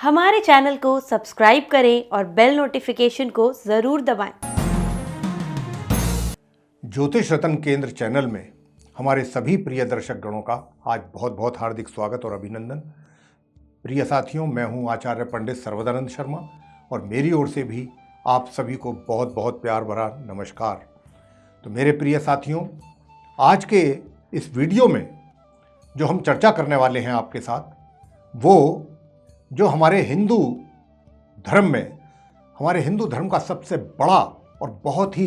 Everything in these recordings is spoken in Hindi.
हमारे चैनल को सब्सक्राइब करें और बेल नोटिफिकेशन को ज़रूर दबाएं। ज्योतिष रत्न केंद्र चैनल में हमारे सभी प्रिय दर्शक गणों का आज बहुत बहुत हार्दिक स्वागत और अभिनंदन। प्रिय साथियों, मैं हूं आचार्य पंडित सर्वदानंद शर्मा और मेरी ओर से भी आप सभी को बहुत बहुत प्यार भरा नमस्कार। तो मेरे प्रिय साथियों, आज के इस वीडियो में जो हम चर्चा करने वाले हैं आपके साथ, वो जो हमारे हिंदू धर्म का सबसे बड़ा और बहुत ही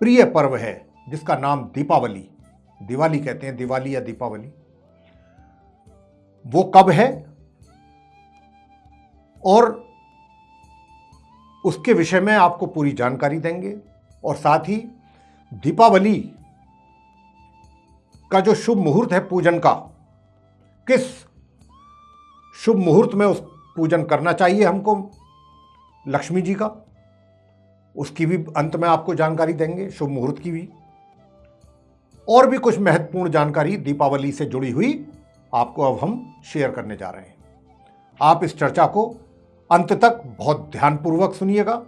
प्रिय पर्व है, जिसका नाम दिवाली कहते हैं, दिवाली या दीपावली। वो कब है और उसके विषय में आपको पूरी जानकारी देंगे। और साथ ही दीपावली का जो शुभ मुहूर्त है पूजन का, किस शुभ मुहूर्त में उस पूजन करना चाहिए हमको लक्ष्मी जी का, उसकी भी अंत में आपको जानकारी देंगे, शुभ मुहूर्त की भी। और भी कुछ महत्वपूर्ण जानकारी दीपावली से जुड़ी हुई आपको अब हम शेयर करने जा रहे हैं। आप इस चर्चा को अंत तक बहुत ध्यानपूर्वक सुनिएगा।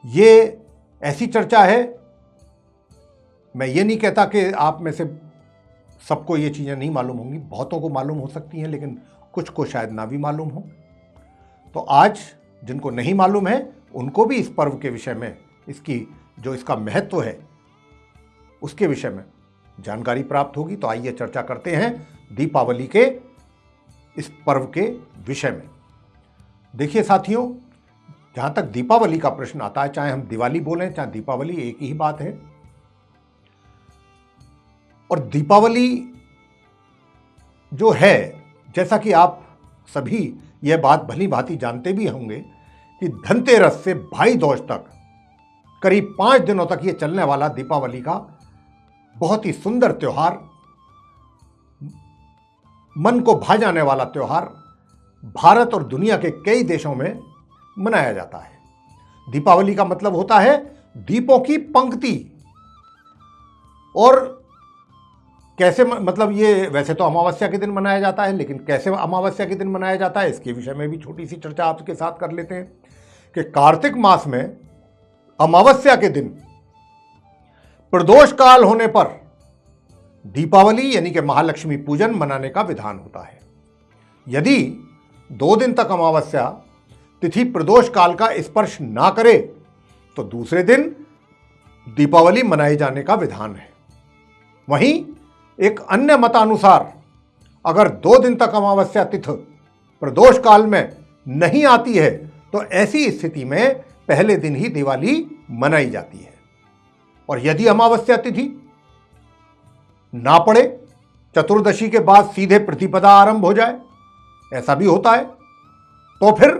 ये ऐसी चर्चा है, मैं ये नहीं कहता कि आप में से सबको ये चीज़ें नहीं मालूम होंगी, बहुतों को मालूम हो सकती हैं, लेकिन कुछ को शायद ना भी मालूम हो। तो आज जिनको नहीं मालूम है उनको भी इस पर्व के विषय में, इसका महत्व है उसके विषय में जानकारी प्राप्त होगी। तो आइए चर्चा करते हैं दीपावली के इस पर्व के विषय में। देखिए साथियों, जहाँ तक दीपावली का प्रश्न आता है, चाहे हम दिवाली बोलें चाहे दीपावली, एक ही बात है। और दीपावली जो है, जैसा कि आप सभी यह बात भली भांति जानते भी होंगे कि धनतेरस से भाई दूज तक करीब 5 दिनों तक ये चलने वाला दीपावली का बहुत ही सुंदर त्योहार, मन को भा जाने वाला त्योहार भारत और दुनिया के कई देशों में मनाया जाता है। दीपावली का मतलब होता है दीपों की पंक्ति। और कैसे, मतलब ये वैसे तो अमावस्या के दिन मनाया जाता है, लेकिन कैसे अमावस्या के दिन मनाया जाता है, इसके विषय में भी छोटी सी चर्चा आपके साथ कर लेते हैं। कि कार्तिक मास में अमावस्या के दिन प्रदोष काल होने पर दीपावली यानी कि महालक्ष्मी पूजन मनाने का विधान होता है। यदि 2 दिन तक अमावस्या तिथि प्रदोष काल का स्पर्श ना करे तो दूसरे दिन दीपावली मनाए जाने का विधान है। वहीं एक अन्य मतानुसार अगर 2 दिन तक अमावस्या तिथि प्रदोष काल में नहीं आती है तो ऐसी स्थिति में पहले दिन ही दिवाली मनाई जाती है। और यदि अमावस्या तिथि ना पड़े, चतुर्दशी के बाद सीधे प्रतिपदा आरंभ हो जाए, ऐसा भी होता है, तो फिर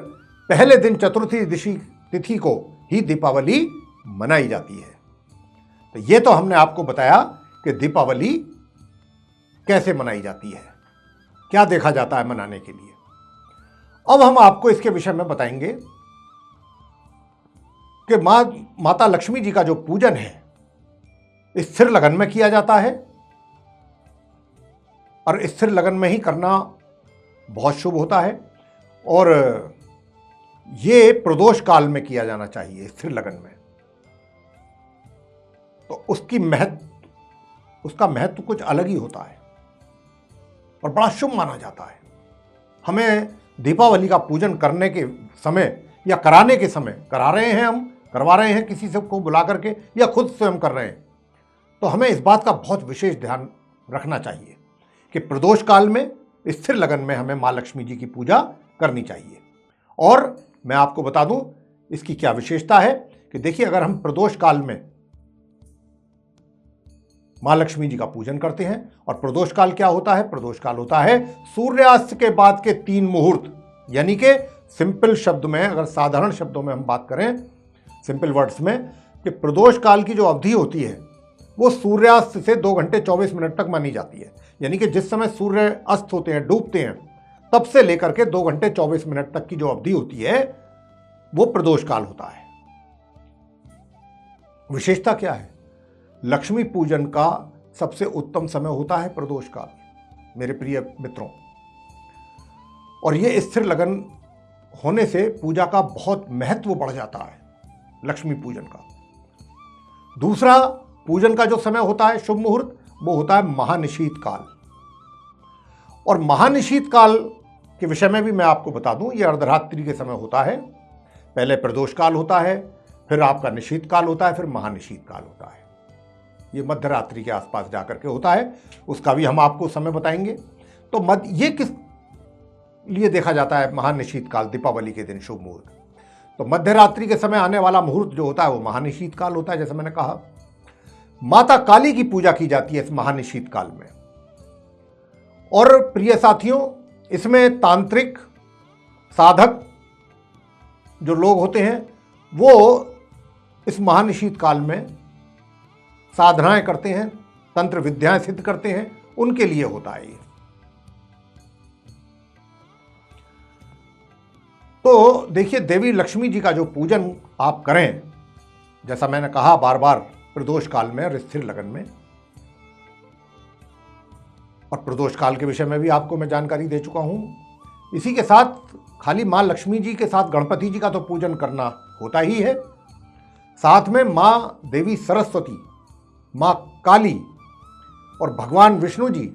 पहले दिन चतुर्थी तिथि को ही दीपावली मनाई जाती है। तो ये तो हमने आपको बताया कि दीपावली कैसे मनाई जाती है, क्या देखा जाता है मनाने के लिए। अब हम आपको इसके विषय में बताएंगे कि माता लक्ष्मी जी का जो पूजन है स्थिर लगन में किया जाता है, और स्थिर लगन में ही करना बहुत शुभ होता है। और ये प्रदोष काल में किया जाना चाहिए, स्थिर लगन में। तो उसका महत्व कुछ अलग ही होता है और बड़ा शुभ माना जाता है। हमें दीपावली का पूजन करने के समय या कराने के समय, करवा रहे हैं किसी से को बुला करके या खुद स्वयं कर रहे हैं, तो हमें इस बात का बहुत विशेष ध्यान रखना चाहिए कि प्रदोष काल में स्थिर लगन में हमें माँ लक्ष्मी जी की पूजा करनी चाहिए। और मैं आपको बता दूं इसकी क्या विशेषता है कि देखिए, अगर हम प्रदोष काल में माँ लक्ष्मी जी का पूजन करते हैं, और प्रदोष काल क्या होता है? प्रदोष काल होता है सूर्यास्त के बाद के 3 मुहूर्त, यानी कि सिंपल शब्द में, अगर साधारण शब्दों में हम बात करें, सिंपल वर्ड्स में, कि प्रदोष काल की जो अवधि होती है वो सूर्यास्त से 2 घंटे 24 मिनट तक मानी जाती है। यानी कि जिस समय सूर्य अस्त होते हैं, डूबते हैं, तब से लेकर के 2 घंटे 24 मिनट तक की जो अवधि होती है वो प्रदोष काल होता है। विशेषता क्या है? लक्ष्मी पूजन का सबसे उत्तम समय होता है प्रदोष काल, मेरे प्रिय मित्रों। और ये स्थिर लगन होने से पूजा का बहुत महत्व बढ़ जाता है, लक्ष्मी पूजन का। दूसरा पूजन का जो समय होता है शुभ मुहूर्त, वो होता है महानिशीत काल। और महानिशीत काल के विषय में भी मैं आपको बता दूं, ये अर्धरात्रि के समय होता है। पहले प्रदोष काल होता है, फिर आपका निशीत काल होता है, फिर महानिशीत काल होता है। ये मध्य रात्रि के आसपास जाकर के होता है, उसका भी हम आपको समय बताएंगे। तो ये किस लिए देखा जाता है महानिशीत काल, दीपावली के दिन शुभ मुहूर्त? तो मध्य रात्रि के समय आने वाला मुहूर्त जो होता है वो महानिशीत काल होता है। जैसे मैंने कहा, माता काली की पूजा की जाती है इस महानिशीत काल में। और प्रिय साथियों, इसमें तांत्रिक साधक जो लोग होते हैं वो इस महानिशीत काल में साधनाएं करते हैं, तंत्र विद्याएं सिद्ध करते हैं, उनके लिए होता है ये। तो देखिए, देवी लक्ष्मी जी का जो पूजन आप करें, जैसा मैंने कहा बार बार, प्रदोष काल में और स्थिर लगन में। और प्रदोष काल के विषय में भी आपको मैं जानकारी दे चुका हूं। इसी के साथ खाली मां लक्ष्मी जी के साथ गणपति जी का तो पूजन करना होता ही है, साथ में मां देवी सरस्वती, मां काली और भगवान विष्णु जी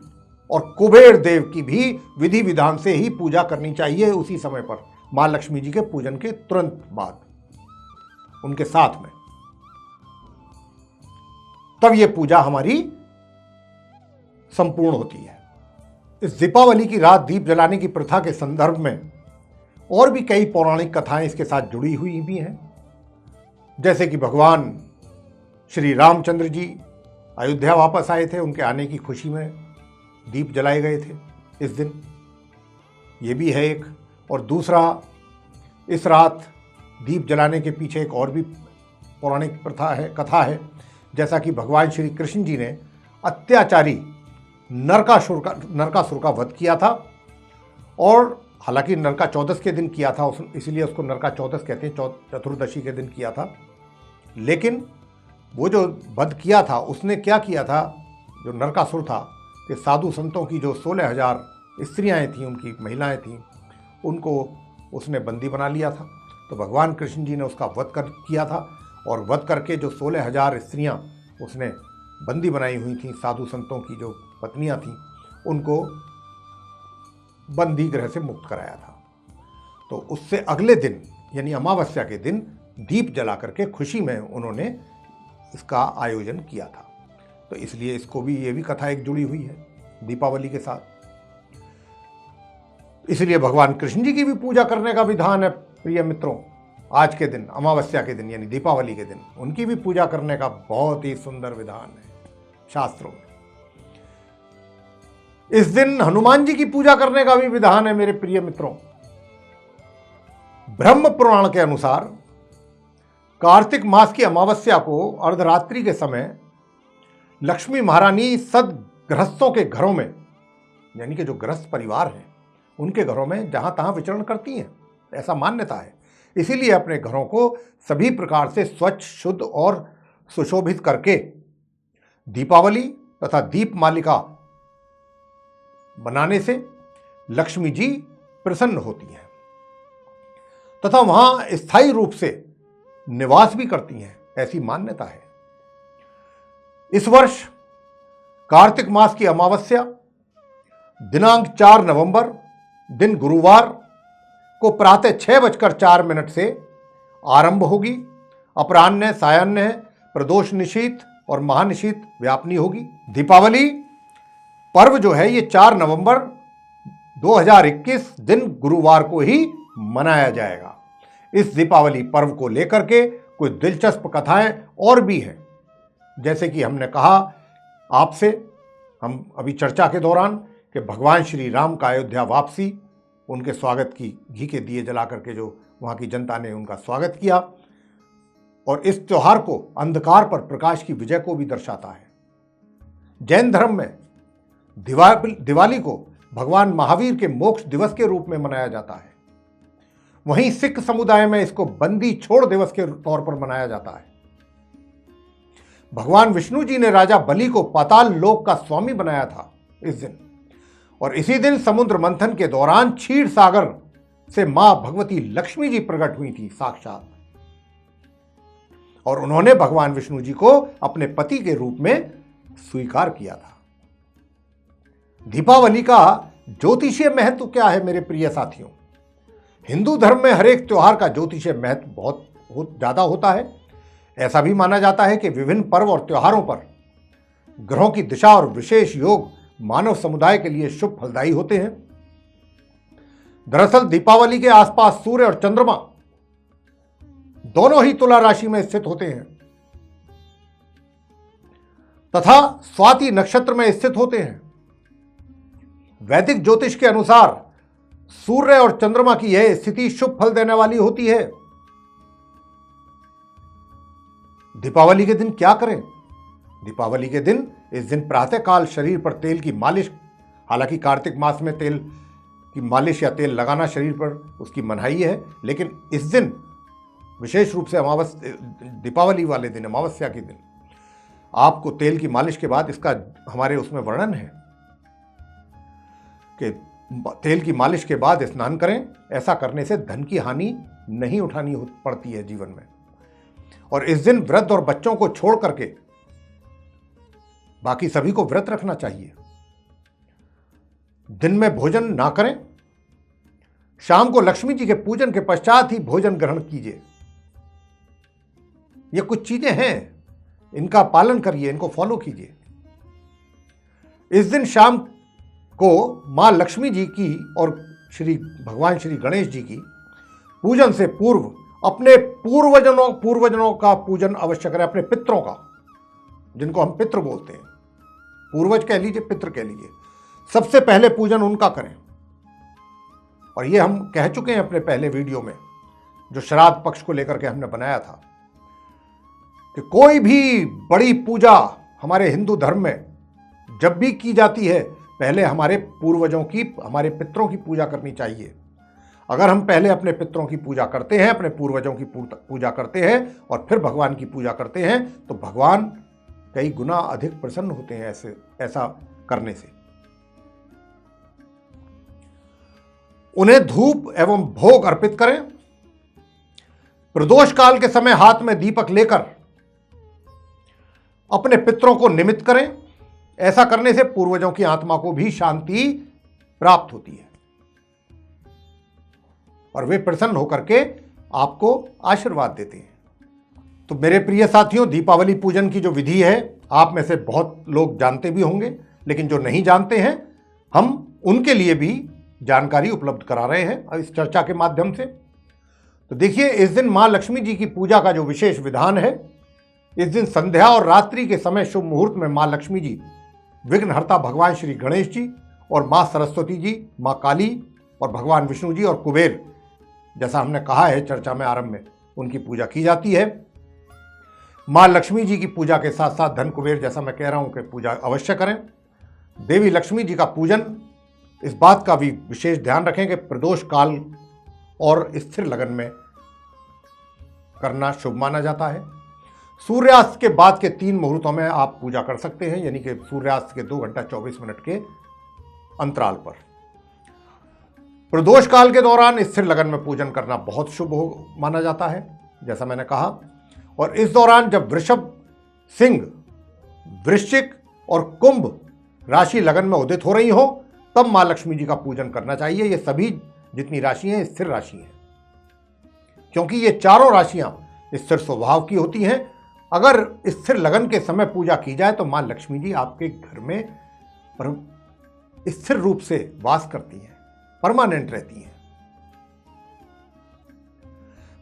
और कुबेर देव की भी विधि विधान से ही पूजा करनी चाहिए उसी समय पर, मां लक्ष्मी जी के पूजन के तुरंत बाद उनके साथ में। तब यह पूजा हमारी संपूर्ण होती है। इस दीपावली की रात दीप जलाने की प्रथा के संदर्भ में और भी कई पौराणिक कथाएं इसके साथ जुड़ी हुई भी हैं। जैसे कि भगवान श्री रामचंद्र जी अयोध्या वापस आए थे, उनके आने की खुशी में दीप जलाए गए थे इस दिन, ये भी है एक। और दूसरा, इस रात दीप जलाने के पीछे एक और भी पौराणिक कथा है। जैसा कि भगवान श्री कृष्ण जी ने अत्याचारी नरकासुर का वध किया था, और हालांकि नरका चौदस के दिन किया था, इसलिए उसको नरका चौदस कहते हैं, चतुर्दशी के दिन किया था। लेकिन वो जो वध किया था, उसने क्या किया था, जो नरकासुर था, कि साधु संतों की जो 16,000 स्त्रियाँ थीं, उनकी महिलाएं थीं, उनको उसने बंदी बना लिया था। तो भगवान कृष्ण जी ने उसका वध किया था, और वध करके जो 16,000 स्त्रियाँ उसने बंदी बनाई हुई थीं, साधु संतों की जो पत्नियाँ थीं, उनको बंदी गृह से मुक्त कराया था। तो उससे अगले दिन यानी अमावस्या के दिन दीप जला करके खुशी में उन्होंने इसका आयोजन किया था। तो इसलिए इसको भी, ये भी कथा एक जुड़ी हुई है दीपावली के साथ। इसलिए भगवान कृष्ण जी की भी पूजा करने का विधान है प्रिय मित्रों। आज के दिन, अमावस्या के दिन यानी दीपावली के दिन, उनकी भी पूजा करने का बहुत ही सुंदर विधान है शास्त्रों में। इस दिन हनुमान जी की पूजा करने का भी विधान है मेरे प्रिय मित्रों। ब्रह्म पुराण के अनुसार कार्तिक मास की अमावस्या को अर्धरात्रि के समय लक्ष्मी महारानी सदगृहस्थों के घरों में, यानी कि जो गृहस्थ परिवार हैं उनके घरों में जहां तहां विचरण करती हैं, ऐसा मान्यता है। इसीलिए अपने घरों को सभी प्रकार से स्वच्छ, शुद्ध और सुशोभित करके दीपावली तथा दीप मालिका बनाने से लक्ष्मी जी प्रसन्न होती हैं तथा वहां स्थायी रूप से निवास भी करती हैं, ऐसी मान्यता है। इस वर्ष कार्तिक मास की अमावस्या दिनांक 4 नवंबर दिन गुरुवार को प्रातः 6:04 से आरंभ होगी। अपराह्न, सायाह्न, प्रदोष निशीत और महानिशीत व्यापनी होगी। दीपावली पर्व जो है ये 4 नवंबर 2021 दिन गुरुवार को ही मनाया जाएगा। इस दीपावली पर्व को लेकर के कुछ दिलचस्प कथाएं और भी हैं। जैसे कि हमने कहा आपसे, हम अभी चर्चा के दौरान, कि भगवान श्री राम का अयोध्या वापसी, उनके स्वागत की घी के दिए जला करके जो वहाँ की जनता ने उनका स्वागत किया, और इस त्योहार को अंधकार पर प्रकाश की विजय को भी दर्शाता है। जैन धर्म में दिवाली को भगवान महावीर के मोक्ष दिवस के रूप में मनाया जाता है। वहीं सिख समुदाय में इसको बंदी छोड़ दिवस के तौर पर मनाया जाता है। भगवान विष्णु जी ने राजा बलि को पाताल लोक का स्वामी बनाया था इस दिन, और इसी दिन समुद्र मंथन के दौरान क्षीर सागर से मां भगवती लक्ष्मी जी प्रकट हुई थी साक्षात, और उन्होंने भगवान विष्णु जी को अपने पति के रूप में स्वीकार किया था। दीपावली का ज्योतिषीय महत्व क्या है मेरे प्रिय साथियों? हिंदू धर्म में हर एक त्योहार का ज्योतिषीय महत्व बहुत ज्यादा होता है। ऐसा भी माना जाता है कि विभिन्न पर्व और त्योहारों पर ग्रहों की दिशा और विशेष योग मानव समुदाय के लिए शुभ फलदायी होते हैं। दरअसल दीपावली के आसपास सूर्य और चंद्रमा दोनों ही तुला राशि में स्थित होते हैं तथा स्वाति नक्षत्र में स्थित होते हैं। वैदिक ज्योतिष के अनुसार सूर्य और चंद्रमा की यह स्थिति शुभ फल देने वाली होती है। दीपावली के दिन क्या करें? दीपावली के दिन, इस दिन प्रातःकाल शरीर पर तेल की मालिश, हालांकि कार्तिक मास में तेल की मालिश या तेल लगाना शरीर पर उसकी मनाही है, लेकिन इस दिन विशेष रूप से दीपावली वाले दिन, अमावस्या के दिन, आपको तेल की मालिश के बाद, इसका हमारे उसमें वर्णन है कि तेल की मालिश के बाद स्नान करें। ऐसा करने से धन की हानि नहीं उठानी पड़ती है जीवन में। और इस दिन वृद्ध और बच्चों को छोड़ करके बाकी सभी को व्रत रखना चाहिए। दिन में भोजन ना करें। शाम को लक्ष्मी जी के पूजन के पश्चात ही भोजन ग्रहण कीजिए। ये कुछ चीजें हैं, इनका पालन करिए, इनको फॉलो कीजिए। इस दिन शाम को मां लक्ष्मी जी की और भगवान श्री गणेश जी की पूजन से पूर्व अपने पूर्वजनों का पूजन अवश्य करें। अपने पितरों का, जिनको हम पितृ बोलते हैं, पूर्वज कह लीजिए, पितृ कह लीजिए, सबसे पहले पूजन उनका करें। और ये हम कह चुके हैं अपने पहले वीडियो में, जो श्राद्ध पक्ष को लेकर के हमने बनाया था, कि कोई भी बड़ी पूजा हमारे हिंदू धर्म में जब भी की जाती है, पहले हमारे पूर्वजों की, हमारे पितरों की पूजा करनी चाहिए। अगर हम पहले अपने पितरों की पूजा करते हैं, अपने पूर्वजों की पूजा करते हैं और फिर भगवान की पूजा करते हैं, तो भगवान कई गुना अधिक प्रसन्न होते हैं ऐसा करने से। उन्हें धूप एवं भोग अर्पित करें। प्रदोष काल के समय हाथ में दीपक लेकर अपने पितरों को निमित्त करें। ऐसा करने से पूर्वजों की आत्मा को भी शांति प्राप्त होती है और वे प्रसन्न होकर के आपको आशीर्वाद देते हैं। तो मेरे प्रिय साथियों, दीपावली पूजन की जो विधि है, आप में से बहुत लोग जानते भी होंगे, लेकिन जो नहीं जानते हैं, हम उनके लिए भी जानकारी उपलब्ध करा रहे हैं इस चर्चा के माध्यम से। तो देखिए, इस दिन मां लक्ष्मी जी की पूजा का जो विशेष विधान है, इस दिन संध्या और रात्रि के समय शुभ मुहूर्त में मां लक्ष्मी जी, विघ्नहर्ता भगवान श्री गणेश जी और मां सरस्वती जी, मां काली और भगवान विष्णु जी और कुबेर, जैसा हमने कहा है चर्चा में आरंभ में, उनकी पूजा की जाती है। मां लक्ष्मी जी की पूजा के साथ साथ धन कुबेर, जैसा मैं कह रहा हूं, कि पूजा अवश्य करें। देवी लक्ष्मी जी का पूजन, इस बात का भी विशेष ध्यान रखें कि प्रदोष काल और स्थिर लगन में करना शुभ माना जाता है। सूर्यास्त के बाद के 3 मुहूर्तों में आप पूजा कर सकते हैं, यानी कि सूर्यास्त के 2 घंटा 24 मिनट के अंतराल पर। प्रदोष काल के दौरान स्थिर लगन में पूजन करना बहुत शुभ माना जाता है, जैसा मैंने कहा। और इस दौरान जब वृषभ, सिंह, वृश्चिक और कुंभ राशि लगन में उदित हो रही हो, तब मां लक्ष्मी जी का पूजन करना चाहिए। ये सभी जितनी राशि हैं स्थिर राशि हैं, क्योंकि ये चारों राशियां स्थिर स्वभाव की होती हैं। अगर स्थिर लगन के समय पूजा की जाए तो मां लक्ष्मी जी आपके घर में स्थिर रूप से वास करती हैं, परमानेंट रहती हैं।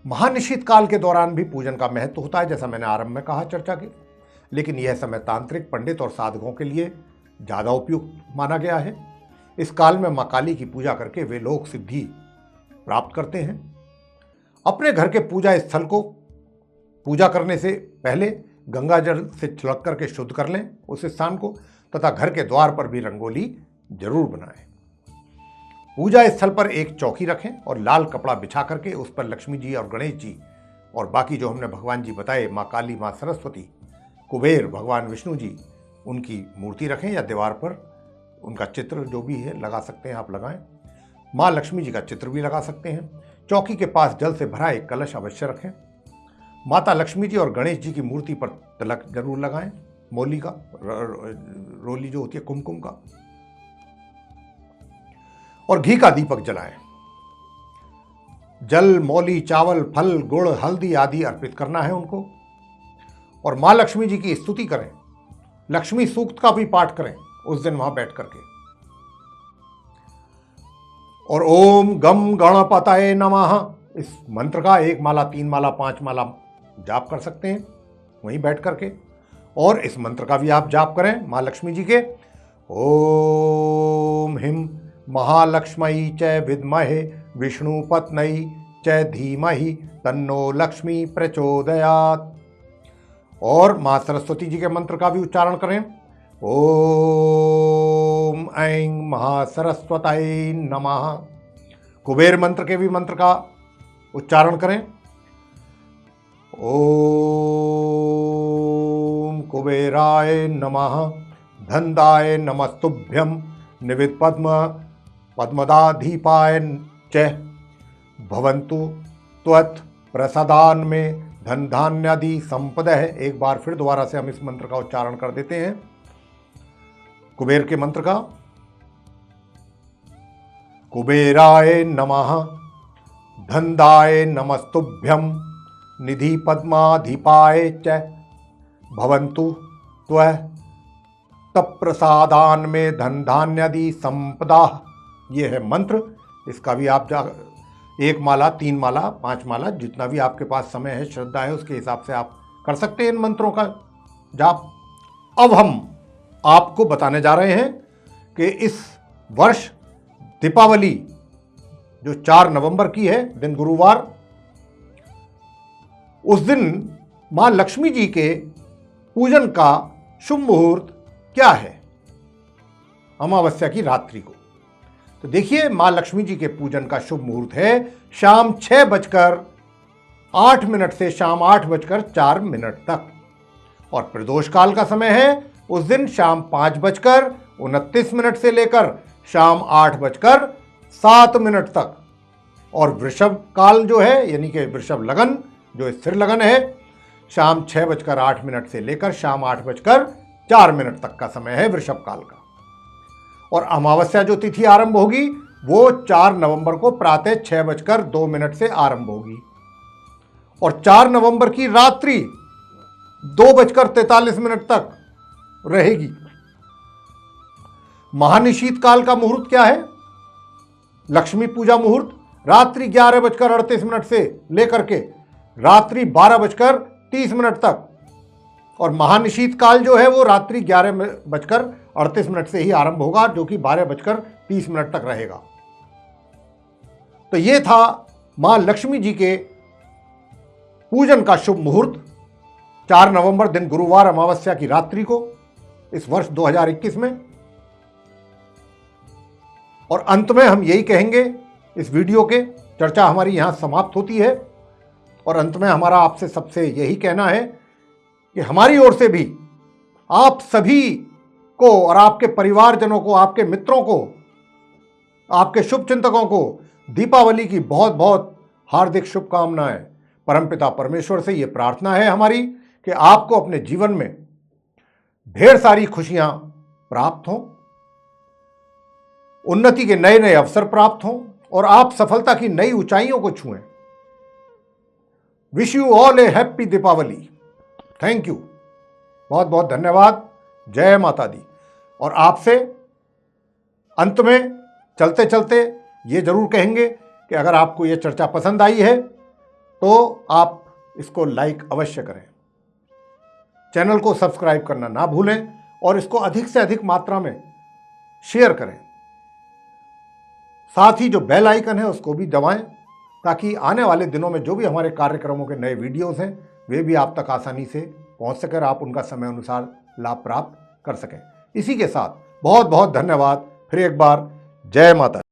महानिशित काल के दौरान भी पूजन का महत्व होता है, जैसा मैंने आरंभ में कहा चर्चा के, लेकिन यह समय तांत्रिक, पंडित और साधकों के लिए ज्यादा उपयुक्त माना गया है। इस काल में मां काली की पूजा करके वे लोग सिद्धि प्राप्त करते हैं। अपने घर के पूजा स्थल को पूजा करने से पहले गंगा जल से छिड़क करके शुद्ध कर लें उस स्थान को, तथा घर के द्वार पर भी रंगोली जरूर बनाएं। पूजा स्थल पर एक चौकी रखें और लाल कपड़ा बिछा करके उस पर लक्ष्मी जी और गणेश जी और बाकी जो हमने भगवान जी बताए, मां काली, मां सरस्वती, कुबेर, भगवान विष्णु जी, उनकी मूर्ति रखें या दीवार पर उनका चित्र जो भी है लगा सकते हैं, आप लगाएं। माँ लक्ष्मी जी का चित्र भी लगा सकते हैं। चौकी के पास जल से भरा एक कलश अवश्य रखें। माता लक्ष्मी जी और गणेश जी की मूर्ति पर तिलक जरूर लगाएं, मौली का, रोली जो होती है कुमकुम का, और घी का दीपक जलाएं। जल, मौली, चावल, फल, गुड़, हल्दी आदि अर्पित करना है उनको। और माँ लक्ष्मी जी की स्तुति करें। लक्ष्मी सूक्त का भी पाठ करें उस दिन वहां बैठ करके। और ओम गम गणपतये नमः, इस मंत्र का 1 माला, 3 माला, 5 माला जाप कर सकते हैं वहीं बैठ करके। और इस मंत्र का भी आप जाप करें माँ लक्ष्मी जी के। ओम हिम महालक्ष्मी च विद्महे विष्णुपत्नी च धीमहि तन्नो लक्ष्मी प्रचोदयात्। और माँ सरस्वती जी के मंत्र का भी उच्चारण करें। ओम ऐं महासरस्वतये नमः। कुबेर मंत्र के भी मंत्र का उच्चारण करें। ओम कुबेराय नमः, धनदाय नमस्तुभ्यं, निविद पद्म पद्मदाधीपाय च भवन्तु त्वत् प्रसादान में धन धान्यादि संपदा है। एक बार फिर दोबारा से हम इस मंत्र का उच्चारण कर देते हैं, कुबेर के मंत्र का। कुबेराय नमः, धनदाय नमस्तुभ्यं, निधि पद्माधिपाय च भवन्तु त्वः तत्प्रसादान में धन धान्यादि संपदा। ये है मंत्र। इसका भी आप 1 माला, 3 माला, 5 माला, जितना भी आपके पास समय है, श्रद्धा है, उसके हिसाब से आप कर सकते हैं इन मंत्रों का जाप। अब हम आपको बताने जा रहे हैं कि इस वर्ष दीपावली जो 4 नवंबर की है, दिन गुरुवार, उस दिन मां लक्ष्मी जी के पूजन का शुभ मुहूर्त क्या है अमावस्या की रात्रि को। तो देखिए, मां लक्ष्मी जी के पूजन का शुभ मुहूर्त है शाम 6:08 से शाम 8:04 तक। और प्रदोष काल का समय है उस दिन शाम 5:29 से लेकर शाम 8:07 तक। और वृषभ काल जो है, यानी कि वृषभ लगन जो स्थिर लगन है, शाम 6:08 से लेकर शाम 8:04 तक का समय है वृषभ काल का। और अमावस्या जो तिथि आरंभ होगी वो 4 नवंबर को प्रातः 6:02 से आरंभ होगी। और 4 नवंबर की रात्रि 2:43 तक रहेगी। महानिशीत काल का मुहूर्त क्या है? लक्ष्मी पूजा मुहूर्त रात्रि 11:38 से लेकर के रात्रि 12:30 तक। और महानिशीत काल जो है वो रात्रि 11:38 से ही आरंभ होगा, जो कि 12:30 तक रहेगा। तो ये था मां लक्ष्मी जी के पूजन का शुभ मुहूर्त 4 नवंबर दिन गुरुवार अमावस्या की रात्रि को इस वर्ष 2021 में। और अंत में हम यही कहेंगे, इस वीडियो के चर्चा हमारी यहां समाप्त होती है। और अंत में हमारा आपसे सबसे यही कहना है कि हमारी ओर से भी आप सभी को और आपके परिवारजनों को, आपके मित्रों को, आपके शुभचिंतकों को दीपावली की बहुत बहुत हार्दिक शुभकामनाएं। परमपिता परमेश्वर से ये प्रार्थना है हमारी कि आपको अपने जीवन में ढेर सारी खुशियां प्राप्त हों, उन्नति के नए नए अवसर प्राप्त हों और आप सफलता की नई ऊंचाइयों को छुएं। Wish you all a happy Deepavali. Thank you, बहुत बहुत धन्यवाद। जय माता दी। और आपसे अंत में चलते चलते ये जरूर कहेंगे कि अगर आपको ये चर्चा पसंद आई है तो आप इसको लाइक अवश्य करें, चैनल को सब्सक्राइब करना ना भूलें और इसको अधिक से अधिक मात्रा में शेयर करें। साथ ही जो बेल आइकन है उसको भी दबाएं ताकि आने वाले दिनों में जो भी हमारे कार्यक्रमों के नए वीडियोस हैं वे भी आप तक आसानी से पहुंच सकर आप उनका समय अनुसार लाभ प्राप्त कर सकें। इसी के साथ बहुत बहुत धन्यवाद। फिर एक बार जय माता दी।